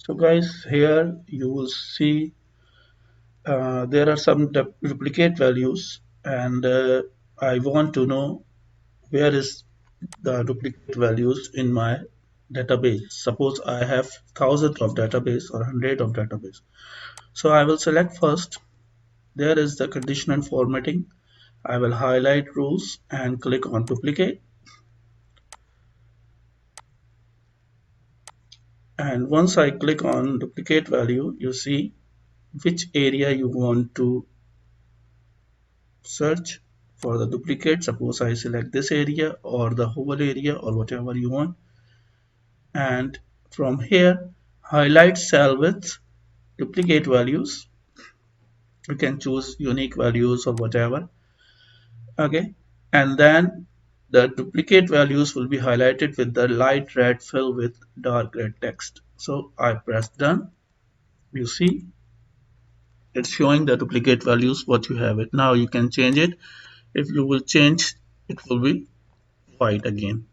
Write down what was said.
So guys, here you will see there are some duplicate values, and I want to know where is the duplicate values in my database. Suppose I have thousands of database or hundred of database. So I will select first. There is the conditional formatting. I will highlight rules and click on duplicate. And once I click on duplicate value, you see which area you want to search for the duplicate. Suppose I select this area or the whole area or whatever you want. And from here, highlight cell with duplicate values. You can choose unique values or whatever. Okay. And then the duplicate values will be highlighted with the light red fill with dark red text. So I press done. You see it's showing the duplicate values what you have it. Now you can change it. If you will change, it will be white again.